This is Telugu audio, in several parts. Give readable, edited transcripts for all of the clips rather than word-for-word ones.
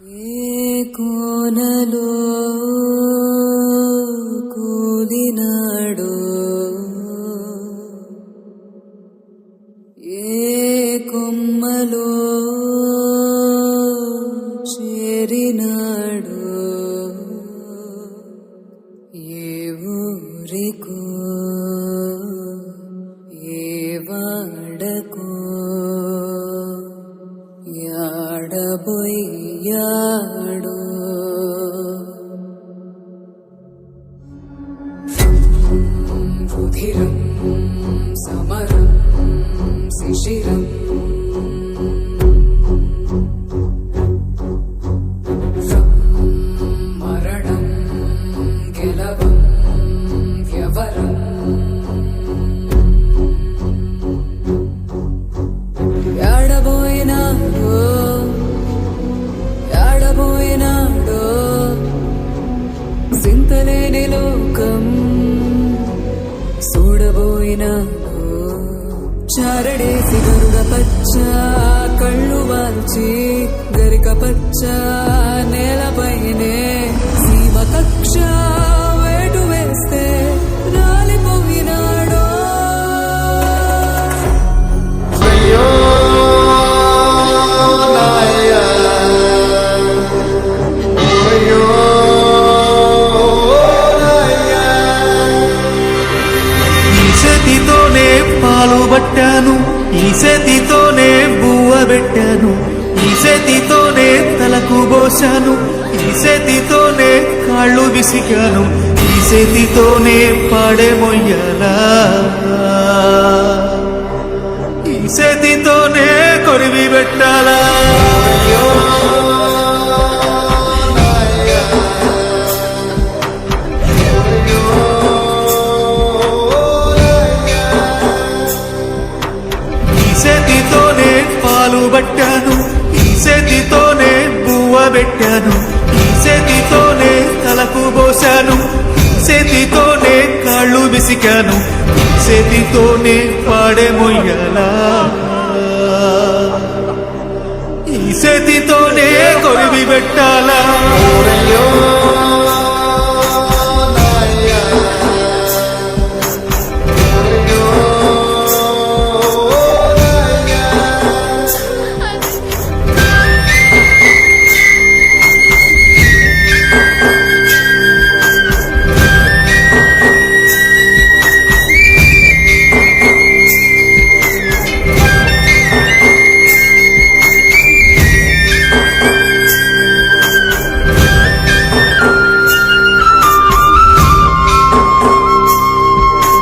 ఏ కోనలో కూలినాడో ఏ కొమ్మలో చేరినాడో ఏ ఊరికో ఏ వాడకో యాడబోయాడో రుధిరం సమరం శిశిరం మరణం గెలవం వ్యవరం యాడబోయినాడో సింతలేని లోకం చూడబోయినాడో చారడేసి గరుడ పచ్చ కళ్ళు వాల్చి గరిక పచ్చ నేలపైనే సీమ కక్ష వేటు వేస్తే రాలిపోయినాడో పాలు పట్టాను ఈ చేతితోనే బువ్వ పెట్టాను ఈ చేతితోనే తలకు పోశాను ఈ చేతితోనే కాళ్ళు విసికాను ఈ చేతితోనే పాడే మొయ్యాలా ఈ చేతితోనే కొరివి పెట్టాలా పాలు పట్టాను ఈ చేతితోనే బువ్వ పెట్టాను ఈ చేతితోనే తలకు పోశాను ఈ చేతితోనే కాళ్ళు విసికాను ఈ చేతితోనే పాడే మొయ్యాలా ఈ చేతితోనే కొరివి పెట్టాలా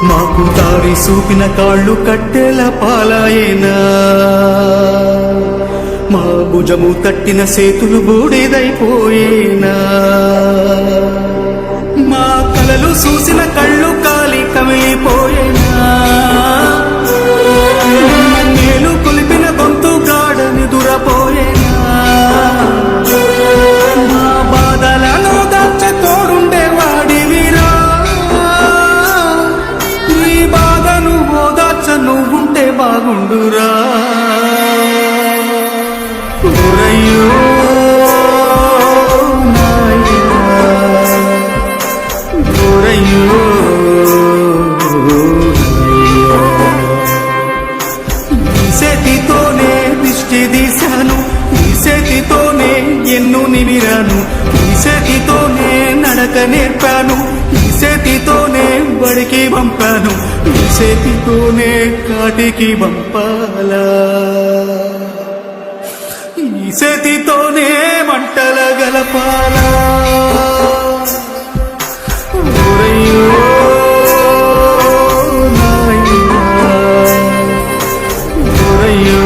మాకు దారి చూపిన కాళ్ళు కట్టెల పాలాయేనా మా భుజము తట్టిన చేతులు బూడిదైపోయేనా మా కలలు చూసిన కళ్ళు కాలి కమిలిపోయేనా మేలు కొలిపిన గొంతు గాడని దురపోయేనా మా బాధలను దాచ తోడుండే వాడివిరా నువ్వుంటే బాగుండురా ఓరయ్యో నాయనా ఓరయ్యో ఈ చేతితోనే దిష్టి తీశాను ఈ చేతితోనే ఎన్ను నిమిరాను ఈ చేతితోనే నడక నేర్పాను ఈ చేతితోనే బడికి పంపాను ఈ చేతితోనే కాటికి పంపాలా ఈ చేతితోనే మంటల గలపాలా ఓరయ్యో నాయనా ఓరయ్యో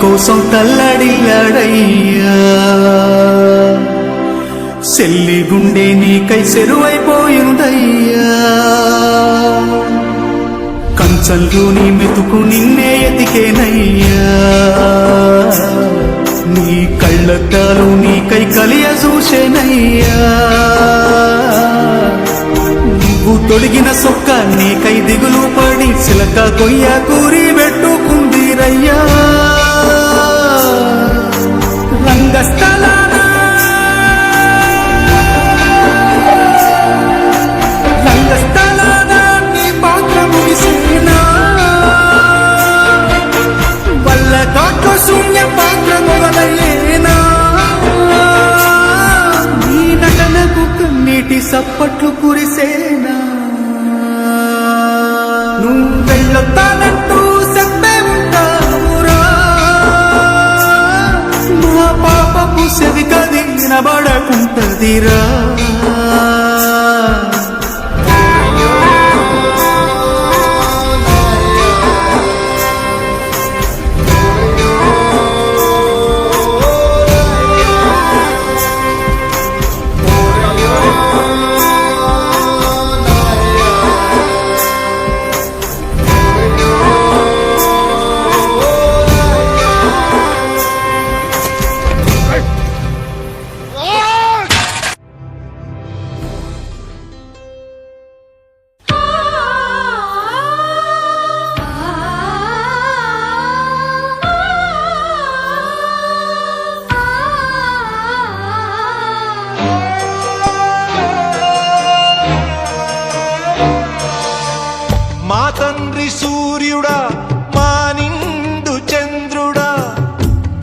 కోసం తల్లడిల్లాడయ్యా చెల్లి గుండె నీకై చెరువైపోయిందయ్యా కంచంలో నీ మెతుకు నిన్నే ఎతికేనయ్యా నీ కళ్ళద్దాలు నీకై కలియ చూసేనయ్యా నువ్వు తొడిగిన సొక్క నీకై దిగులు పడి చిలక కొయ్య కూరి పెట్టుకుందిరయ్యా రంగస్థలాన నీ పాత్ర ముగిసేనా వల్ల కాట్ల శూన్య పాత్ర మొదలయ్యేనా నీ నటనకు కన్నీటి సప్పట్లు కురిసేనా నువ్వు వెళ్ళొత్తానంటూ చెప్పే ఉంటావురా మా పాపపు సెవి కది వినబడకుంటదిరా మా తండ్రి సూర్యుడా మా నిండు చంద్రుడా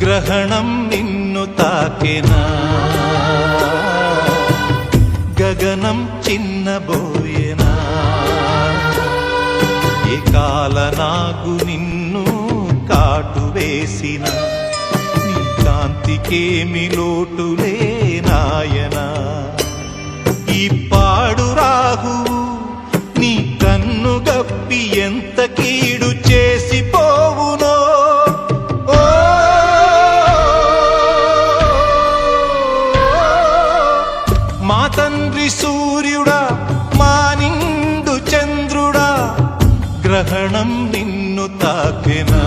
గ్రహణం నిన్ను తాకెనా గగనం చిన్నబోయేనా ఏ కాల నాగు నిన్ను కాటు వేసిన నీ కాంతికేమి లోటులే నాయనా ఈ పాడు రాహువు నీ కన్ను గప్పి ఎంత కీడు చేసిపోవునో ఓ మా తండ్రి సూర్యుడా మా నిండు చంద్రుడా గ్రహణం నిన్ను తాకెనా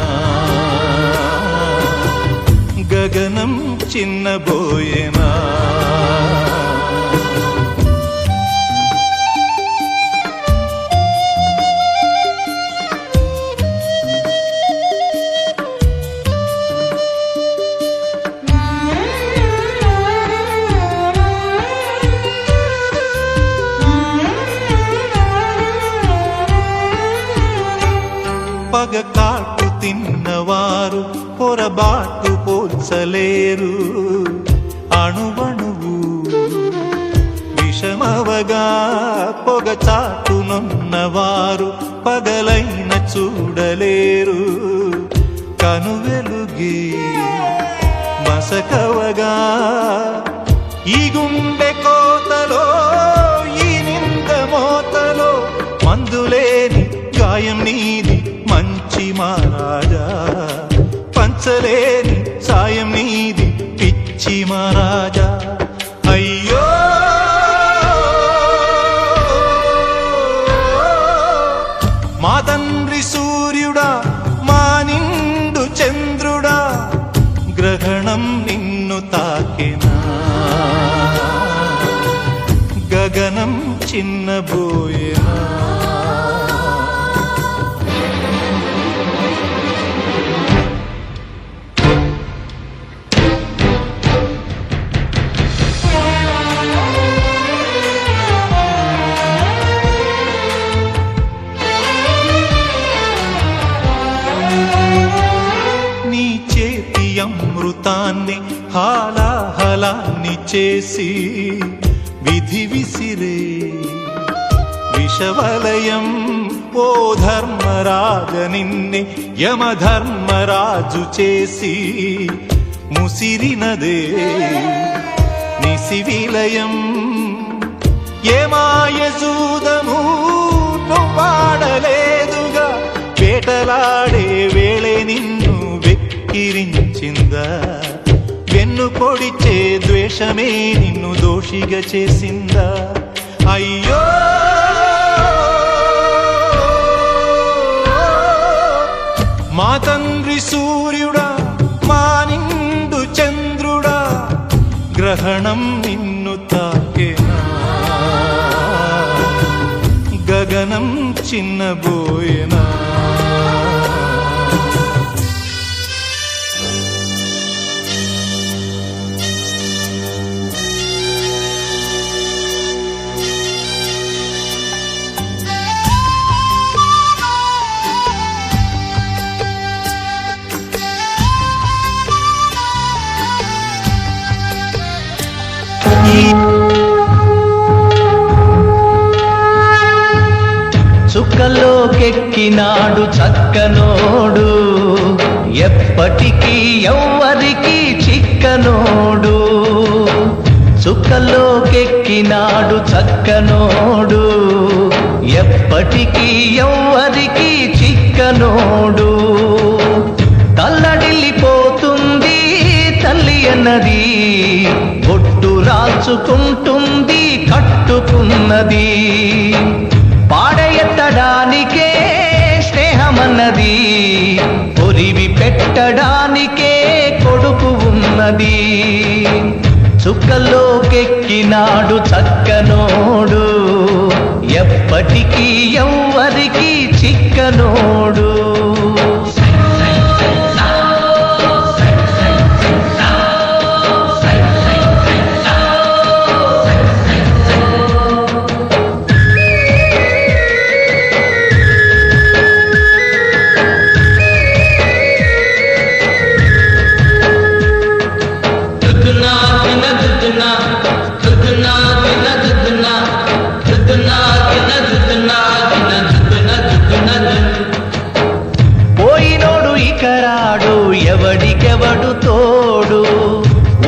గగనం చిన్నబోయేనా పగ కాటు తిన్నవారు పొరబాటు పోల్చలేరు అణువణువు విషమవగా పొగ చాటునున్నవారు పగలైన చూడలేరు కనువెలుగే మసకవగా ఈ గుండె కోతలో ఈ నింద మోతలో మందులేని గాయం నీది మంచి మహారాజా పంచలేని సాయం నీది పిచ్చి మహారాజా అయ్యో మా తండ్రి సూర్యుడా మా నిండు చంద్రుడా గ్రహణం నిన్ను తాకెనా గగనం చిన్నబోయేనా అమృతాన్ని హాలాహలాన్ని చేసి విధి విసిరే విషవలయం ఓ ధర్మరాజ నిన్నే యమధర్మరాజు చేసి ముసిరినదే నిసివిలయం ఏమాయ జూదము నువ్వాడలేదుగా వేటలాడే వేళే నిన్ను వెక్కిరించిందా వెన్ను నిన్ను పొడిచే ద్వేషమే నిన్ను దోషిగా చేసిందా? అయ్యో మా తండ్రి సూర్యుడా, మా నిండు చంద్రుడా, గ్రహణం నిన్ను తాకేనా? గగనం చిన్నబోయేనా? చుక్కలోకెక్కినాడు చక్కనోడు, ఎప్పటికీ ఎవ్వరికి చిక్కనోడు. చుక్కలోకెక్కినాడు చక్కనోడు, ఎప్పటికీ ఎవ్వరికి చిక్కనోడు. తల్లడిల్లిపోతుంది తల్లి అన్నది, బొట్టు రాల్చుకుంటుంది కట్టుకున్నది. పాడెత్తడానికే స్నేహమన్నది, పొరివి పెట్టడానికే కొడుకు ఉన్నది. చుక్కలోకెక్కినాడు చక్కనోడు, ఎప్పటికీ ఎవ్వరికి చిక్కనోడు. పోయినోడు ఇకరాడు, ఎవడికెవడు తోడు,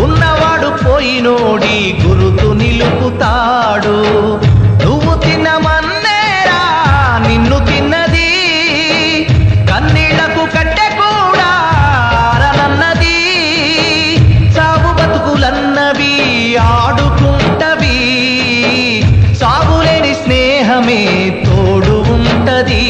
ఉన్నవాడు పోయినోడి గురుతు నిలుపుతాడు. నువ్వు తినమన్నేరా నిన్ను తిన్నది, కన్నీళ్లకు కట్టె కూడా అరనన్నది. సాగు బతుకులన్నవి ఆడుకుంటవి, సాగులేని స్నేహమే తోడు ఉంటది.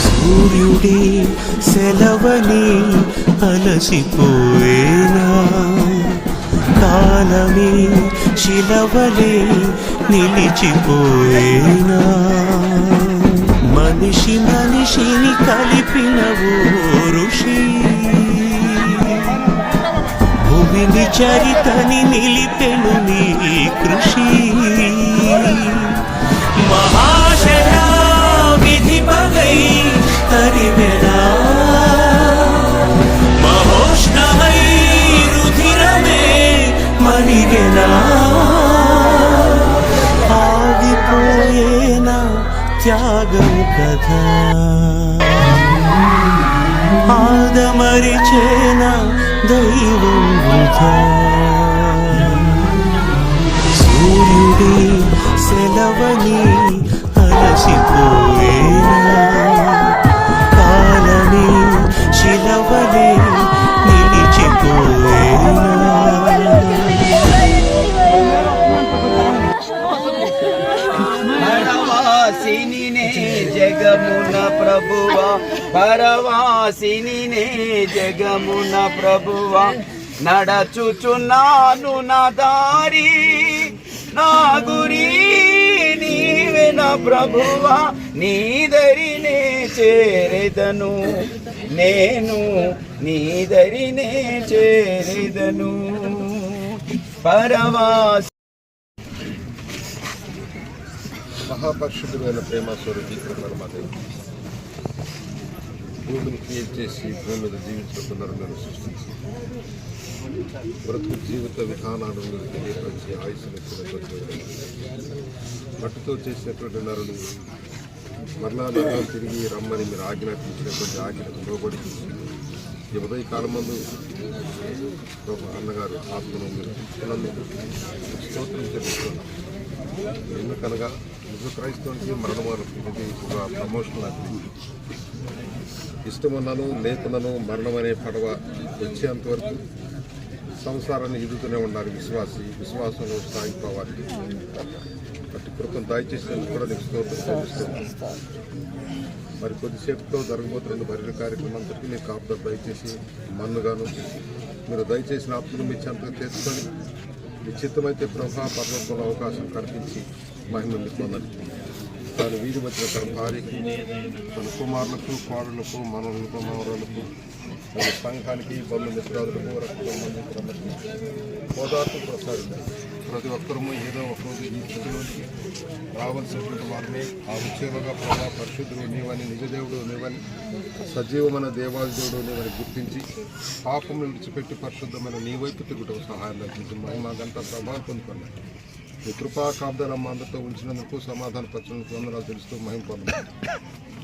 సూర్యుడే సెలవని అలసిపోయేనా, కాలమే శిలవలే నిలిచిపోయేనా. మనిషి మనిషిని కలిపిన ఓ ఋషి, భూమిని చరితని నిలిపెను నీ కృషి. మహాశయా విధి పగై తరిమెనా, మహోష్ణమై రుధిరమే మరిగెనా. ఆగిపోయేనా త్యాగం కథ, ఆదమరిచేనా దైవం వృధా. సూర్యుడే సెలవని అలసిపోయేనా, కాలమే శిలవలే నిలిచిపోయేనా. పరవాసిని జగమున ప్రభువా, పరవాసిని జగమున ప్రభువా, నడచుచున్నాను నా దారి, నా గురి నీవే ప్రభువా నీ దరినే చేరెదను, నేను నీ దరినే చేరెదను. పరవాసి మహాపరిశుద్ధుడైన ప్రేమ స్వరూపి పరమాదేవి, భూమిని క్రియేట్ చేసి భూమి మీద జీవించిన పునరులను సృష్టించి బ్రతుకు జీవిత విధానాలను తెలియపరిచి ఆయుష్నిచ్చినటువంటి మట్టితో చేసినటువంటి నరులు మరలా తిరిగి రమ్మని మీరు ఆజ్ఞాపించినటువంటి ఆజ్ఞకు లోబడి ఈ ఉదయకాలం ముందు అన్నగారు ఆత్మను మీరు తీసుకున్నందుకు స్తోత్రం చెల్లిస్తున్నాం. ఎందుకనగా నిజ క్రైస్తవునికి మరణం వరకు ఇది ఒక ప్రమోషన్ లాంటిది. ఇష్టమున్నాను లేకున్నాను మరణం అనే పడవ వచ్చేంతవరకు సంసారాన్ని ఎదుగుతూనే ఉండాలి విశ్వాసంలో సాగిపోవాలి. అట్టి కృపను దయచేసినందుకు కూడా నీకు స్తోత్రం చెల్లిస్తున్నాను. మరి కొద్దిసేపుతో జరగబోతున్న బరిల కార్యక్రమం అంతటికీ మీరు కాపుదల దయచేసి మన్నుగాను మీరు దయచేసిన ఆత్మను మీ చెంతగా తెచ్చుకొని నిశ్చితమైతే ప్రభా పర్వతంలో అవకాశం కల్పించి మహిమల్ని పొందండి. తాను వీధి వచ్చిన తన భార్యకి, తన కుమారులకు, కోడళ్లకు, మనవులకు, మనవరాలకు, తన సంఘానికి, బంధు మిత్రాదులకు, రక్త సంబంధికులకు ఓదార్పు ప్రసాదించారు. ప్రతి ఒక్కరూ ఏదో ఒకరోజు ఈ స్థితిలోకి రావాల్సినటువంటి వారిని ఆ ఉద్యోగంగా ప్రభా పరిశుద్ధుడు నీవని, నిజదేవుడు నీవని, సజీవమైన దేవాది దేవుడు నీవని గుర్తించి పాపం విడిచిపెట్టి పరిశుద్ధమైన నీ వైపు తిరుగుటకు సహాయం లభించి మహిమ గంట ప్రభావం పొందుకున్నాయి. మీ కృపా కాపుదలమ్మ అందరితో ఉంచినందుకు సమాధాన పరచడానికి వందనాలు తెలుస్తూ మహిమ పొందాలి.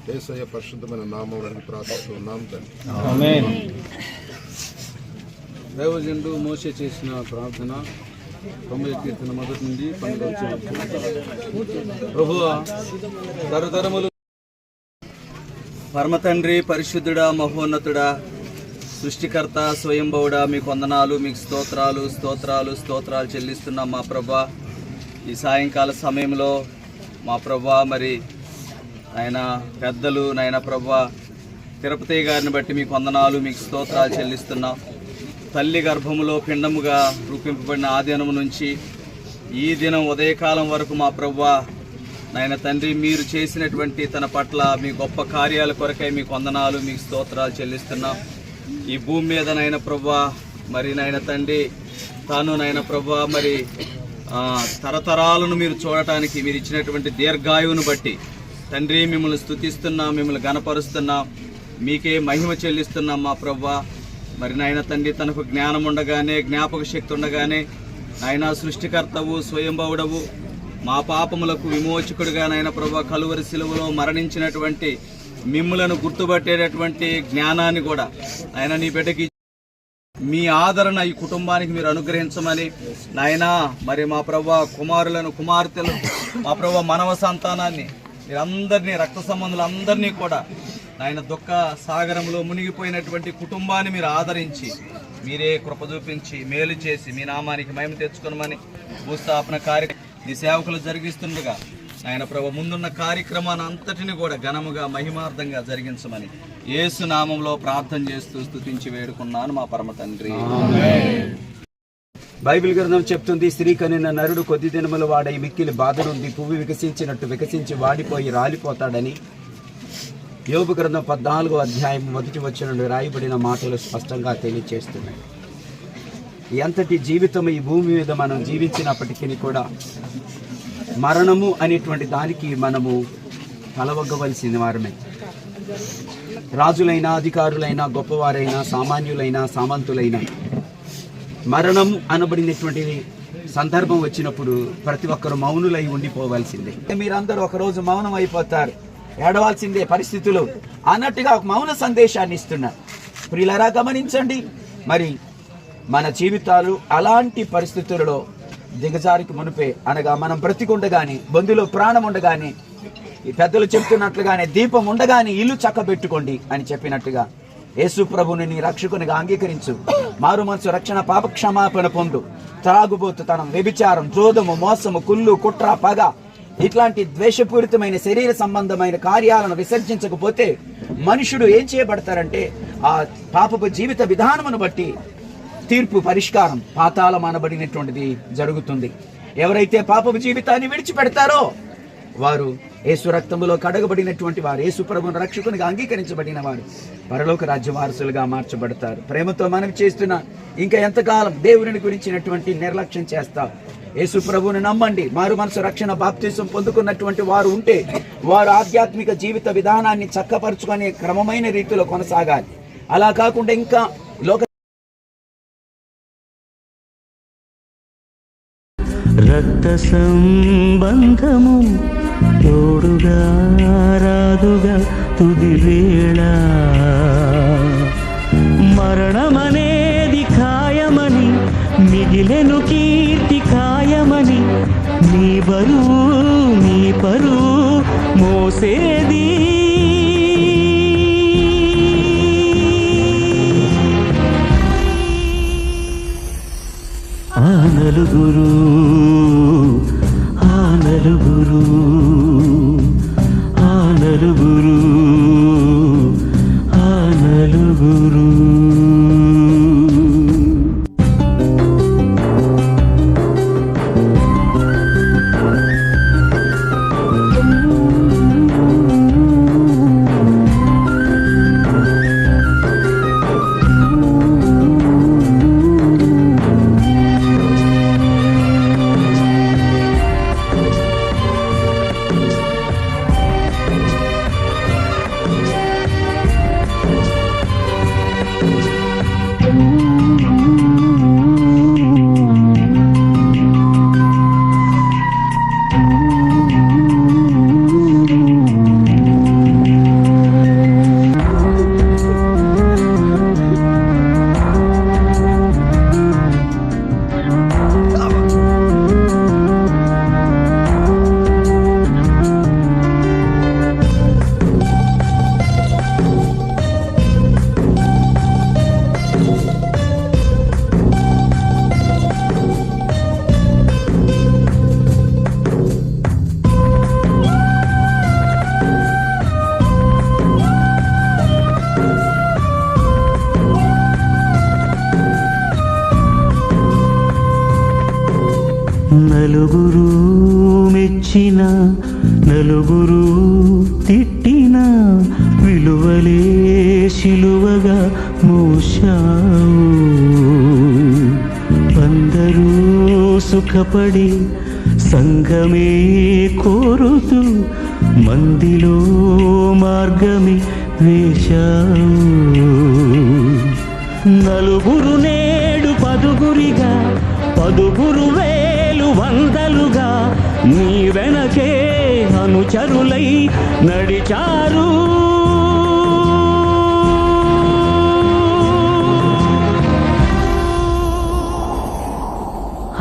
యేసయ్య పరిశుద్ధమైన నామములను ప్రార్థిస్తూ ఉన్నాం తండ్రి. దైవజనుడు మోషే చేసిన ప్రార్థన 90 కీర్తన మొదటి నుండి 12 ప్రభువా తరతరములు పరమతండ్రి పరిశుద్ధుడా మహోన్నతుడా సృష్టికర్త స్వయంభవుడా మీకు వందనాలు, మీకు స్తోత్రాలు స్తోత్రాలు స్తోత్రాలు చెల్లిస్తున్నాం మా ప్రభా. ఈ సాయంకాల సమయంలో మా ప్రభా మరి ఆయన పెద్దలు నాయన ప్రభా తిరుపతి గారిని బట్టి మీకు వందనాలు, మీకు స్తోత్రాలు చెల్లిస్తున్నాం. తల్లి గర్భములో పిండముగా రూపింపబడిన ఆ దినము నుంచి ఈ దినం ఉదయకాలం వరకు మా ప్రభువా నాయన తండ్రి మీరు చేసినటువంటి తన పట్ల మీ గొప్ప కార్యాల కొరకై మీకు వందనాలు, మీకు స్తోత్రాలు చెల్లిస్తున్నాం. ఈ భూమి మీద నాయన ప్రభువా మరి నాయన తండ్రి తాను నాయన ప్రభువా మరి తరతరాలను మీరు చూడటానికి మీరు ఇచ్చినటువంటి దీర్ఘాయువును బట్టి తండ్రి మిమ్మల్ని స్తుతిస్తున్నాం, మిమ్మల్ని గణపరుస్తున్నాం, మీకే మహిమ చెల్లిస్తున్నాం మా ప్రభువా. మరి నాయన తండ్రి తనకు జ్ఞానం ఉండగానే, జ్ఞాపక శక్తి ఉండగానే ఆయన సృష్టికర్తవు స్వయంభవుడవు మా పాపములకు విమోచకుడుగా నాయన ప్రభువా కలువరి శిలువలో మరణించినటువంటి మిమ్ములను గుర్తుపట్టేటటువంటి జ్ఞానాన్ని కూడా ఆయన నీ బిడ్డకి మీ ఆదరణ ఈ కుటుంబానికి మీరు అనుగ్రహించమని నాయన మరి మా ప్రభువా కుమారులను కుమార్తెలు మా ప్రభువా మనవ సంతానాన్ని మీరందరినీ రక్త సంబంధులందరినీ కూడా నాయన దుఃఖ సాగరంలో మునిగిపోయినటువంటి కుటుంబాన్ని మీరు ఆదరించి మీరే కృప చూపించి మేలు చేసి మీ నామానికి మహిమ తెచ్చుకోమని భూస్థాపన కార్యక్రమం ఈ సేవకులు జరిగిస్తుండగా ఆయన ప్రభు ముందున్న కార్యక్రమాన్ని అంతటిని కూడా ఘనముగా మహిమార్థంగా జరిగించమని యేసు నామంలో ప్రార్థన చేస్తూ స్తుతించి వేడుకున్నాను మా పరమ తండ్రి. బైబిల్ గ్రంథం చెప్తుంది, స్త్రీ కనిన నరుడు కొద్ది దినముల వాడై మిక్కిలి బాధనుంది పువ్వు వికసించినట్టు వికసించి వాడిపోయి రాలిపోతాడని యోబు గ్రంథం 14వ అధ్యాయం 1 వచనం నుండి రాయబడిన మాటలు స్పష్టంగా తెలియజేస్తున్నాయి. ఎంతటి జీవితం ఈ భూమి మీద మనం జీవించినప్పటికీ కూడా మరణము అనేటువంటి దానికి మనము తలవగ్గవలసిన వారమే. రాజులైనా, అధికారులైనా, గొప్పవారైనా, సామాన్యులైనా, సామంతులైనా మరణం అనబడినటువంటి సందర్భం వచ్చినప్పుడు ప్రతి ఒక్కరు మౌనులై ఉండిపోవాల్సిందే. మీరందరూ ఒకరోజు మౌనం అయిపోతారు, ఏడవాల్సిందే పరిస్థితులు అన్నట్టుగా ఒక మౌన సందేశాన్ని ఇస్తున్నారు. ప్రియులారా గమనించండి, మరి మన జీవితాలు అలాంటి పరిస్థితులలో దిగజారికి మునిపే అనగా మనం బ్రతికుండగానే, బంధులో ప్రాణం ఉండగానే, ఈ పెద్దలు చెప్తున్నట్లుగానే దీపం ఉండగానే ఇల్లు చక్కబెట్టుకోండి అని చెప్పినట్టుగా యేసు ప్రభుని నీ రక్షకునిగా అంగీకరించు, మారు మనసు రక్షణ పాప క్షమాపణ పొందు. త్రాగుబోతుతనం, వ్యభిచారం, జోదము, మోసము, కుళ్ళు, కుట్ర, పగ ఇట్లాంటి ద్వేషపూరితమైన శరీర సంబంధమైన కార్యాలను విసర్జించకపోతే మనుషుడు ఏం చేయబడతారంటే ఆ పాపపు జీవిత విధానమును బట్టి తీర్పు, పరిష్కారం, పాతాళం అనబడినటువంటిది జరుగుతుంది. ఎవరైతే పాపపు జీవితాన్ని విడిచిపెడతారో వారు యేసు రక్తములో కడగబడినటువంటి వారు, యేసు ప్రభువును రక్షకునిగా అంగీకరించబడిన వారు పరలోక రాజ్య వారసులుగా మార్చబడతారు. ప్రేమతో మనం చేస్తున్న ఇంకా ఎంతకాలం దేవుని గురించినటువంటి నిర్లక్ష్యం చేస్తాం? యేసు ప్రభువుని నమ్మండి. మారు మనసు రక్షణ బాప్తిసం పొందుకున్నటువంటి వారు ఉంటే వారు ఆధ్యాత్మిక జీవిత విధానాన్ని చక్కపరుచుకునే క్రమమైన రీతిలో కొనసాగాలి. అలా కాకుండా ఇంకా లోక రక్త సంబంధము తోడుగా రాదుగా తుది వేళ, మరణమనేది ఖాయమని మిగిలెను కీర్తి ఖాయమని నీ బరువు నీ పరువు మోసేది ఆ నలుగురు ఆ నలుగురు ఆ నలుగురు ఆ నలుగురు. నలుగురు మెచ్చిన నలుగురు తిట్టిన విలువలే శిలువగా మోశావు. అందరూ సుఖపడి సంఘమే కోరుతూ మందిలో మార్గమే వేశావు. నలుగురు నేడు పదుగురిగా, పదుగురు వేలు వందలుగా నీ వెనకే అనుచరులై నడిచారు.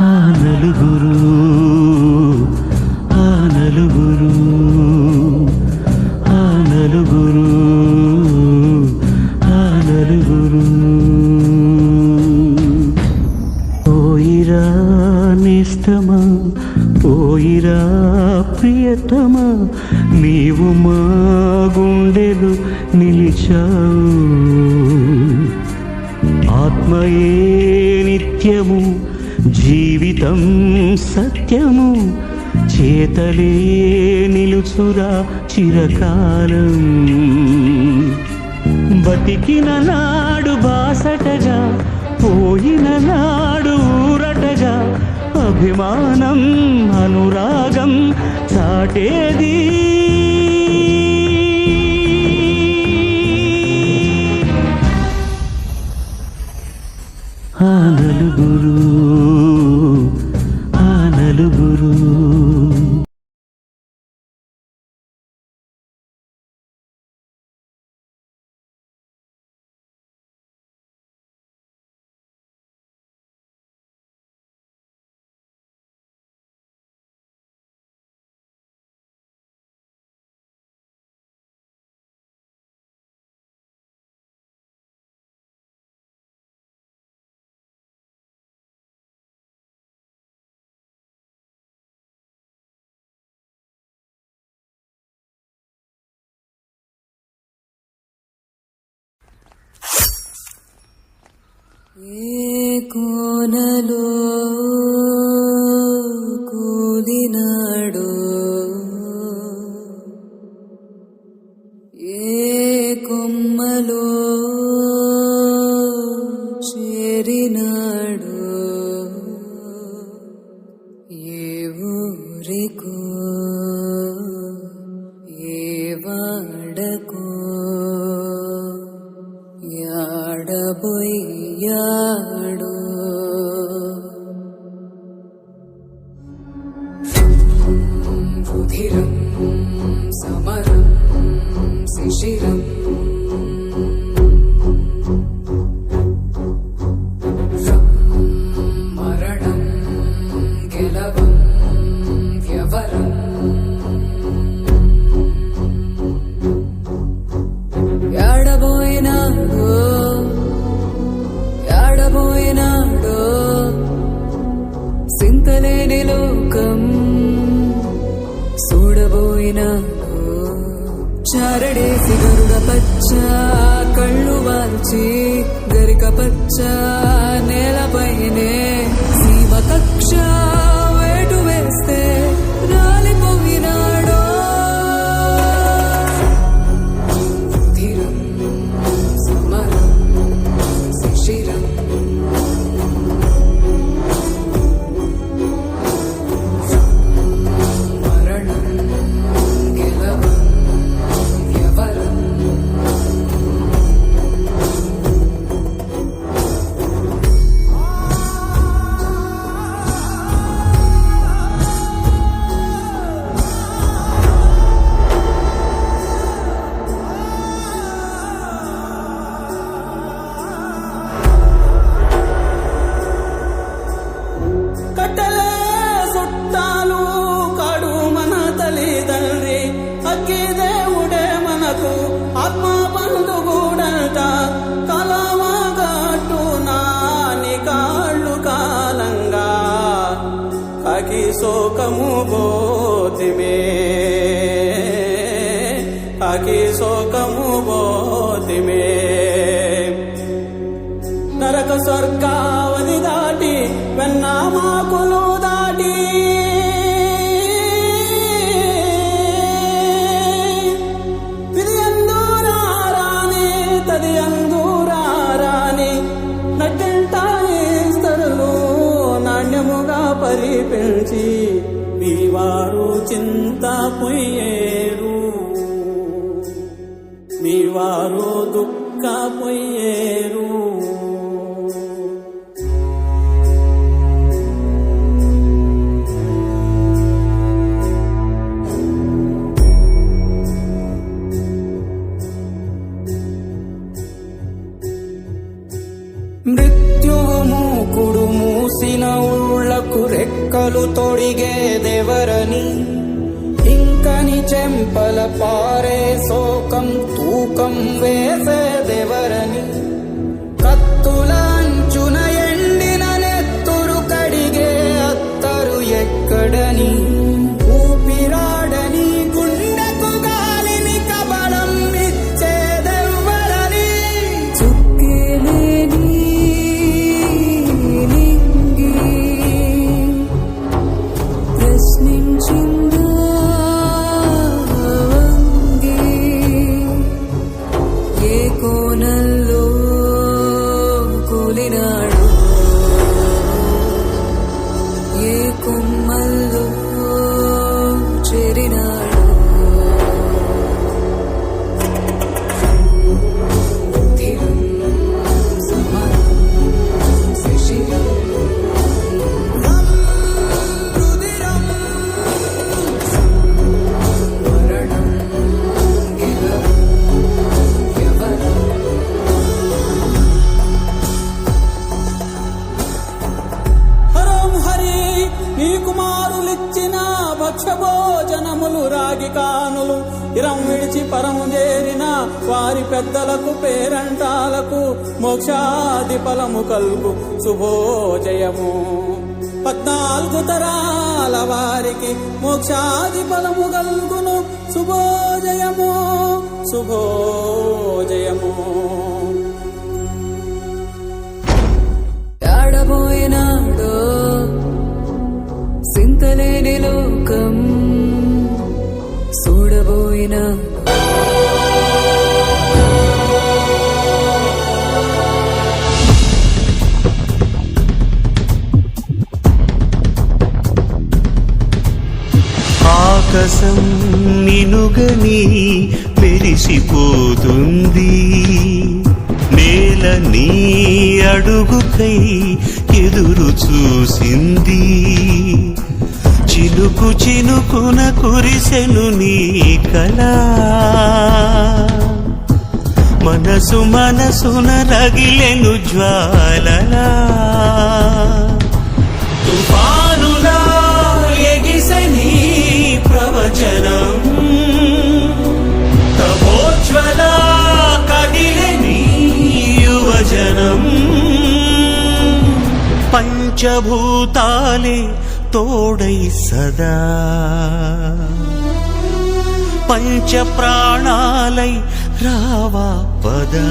ఆ నలుగురు ఆ నలుగురు ఆ నలుగురు ఆ నలుగురు. పోయిరా నిస్తమా పోయిరా ప్రియతమా, నీవు మా గుండెలు నిలిచావు. ఆత్మయే నిత్యము జీవితం సత్యము, చేతలే నిలుచురా చిరకాలం. బతికిన నాడు బాసటగా, పోయిన నాడు ఊరటగా, అభిమానం అనురాగం చాటేది. ఆ నలుగురు ఆ నలుగురు. ఏ కోనలో కూలినాడో శిశిరం మరణం గెలవం వ్యవరం యాడబోయినాడో సింతలేని లోకం చూడబోయినాడో చారడేసి గరుడ పచ్చ కళ్ళు వాల్చి గరిక పచ్చ నేలపైనే సీమ కక్ష వేటు వేస్తే రాలిపోయినాడో ధీరం సమరం శిశిరం మరణం గెలవం వ్యవరం కట్టలే చుట్టాలు కాడు మన తల్లిదండ్రి అక్కి దేవుడే మనకు ఆత్మ బంధువుడంట కలవగట్టు నాని కాళ్ళు కాలంగా కాకి శోకము బోతిమే కాకి శోకము బోతిమే నరక స్వర్గావని దాటి వెన్నామాకులు దాటి ఇది అందూరారాని తది అందూరారాని నట్టింటాయిస్తరులు నాణ్యముగా పరిపించి మీ వారు చింత పొయ్యేరు మీ వారు దుఃఖ పొయ్యేరు మృత్యువు మూకుడు మూసిన ఉళ్లకు రెక్కలు తొడిగేదెవరని ఇంకని చెంపల పారే శోకం తూకం వేసేదెవరని కత్తుల అంచున ఎండిన నెత్తురు కడిగే అత్తరు ఎక్కడని ఊపిరాడని గుండెకు గాలిని కబళం ఇచ్చేదెవ్వరని చుక్కేలేని లింగి ప్రశ్నించిందా వంగి ఏ కోణంలో కూలినాడు ఏ కొమ్మల్లో చేరినాడు ధీరం సమరం శిశిరం రుధిరం మరణం గెలవం వ్యవరం హరం హరి నీ కుమారులిచ్చిన భక్షభోజనములు రాగి కానులు ఇరం విడిచి పరము చేరిన వారి పెద్దలకు పేరంటాలకు మోక్షాది ఫలము కల్గు శుభోజయము 14 తరాల వారికి మోక్షాది ఫలము కల్గును శుభోజయము శుభోజయము యాడబోయినాడో సింతలేని లోకం చూడబోయినాడో ఆకాశం నినుగని మెరిసిపోతుంది నేల నీ అడుగుకై ఎదురు చూసింది చినుకు చినుకున కురిసెను నీ కళ మనసు మనసున రగిలెను జ్వాలలా తుఫానులా ఎగిసె నీ ప్రవచనం తపోజ్వల కదిలె నీ యువజనం పంచభూతాలే తోడై సదా పంచ ప్రాణాలై రావా పదా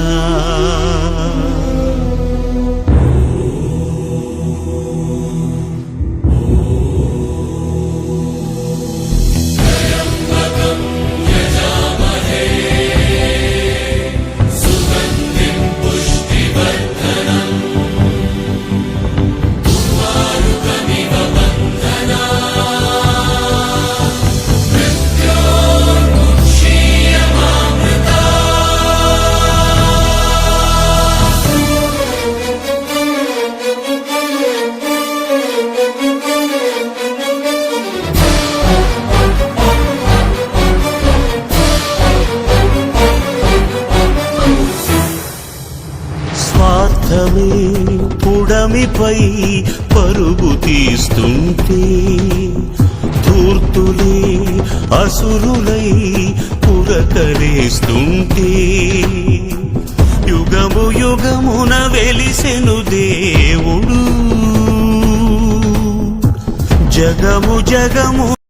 స్వార్థమే పుడమిపై పరుగు తీస్తుంటే ధూర్తులే అసురులై పురకరేస్తుంటే యుగము యుగమున వెలిసెను దేవుడు జగము జగము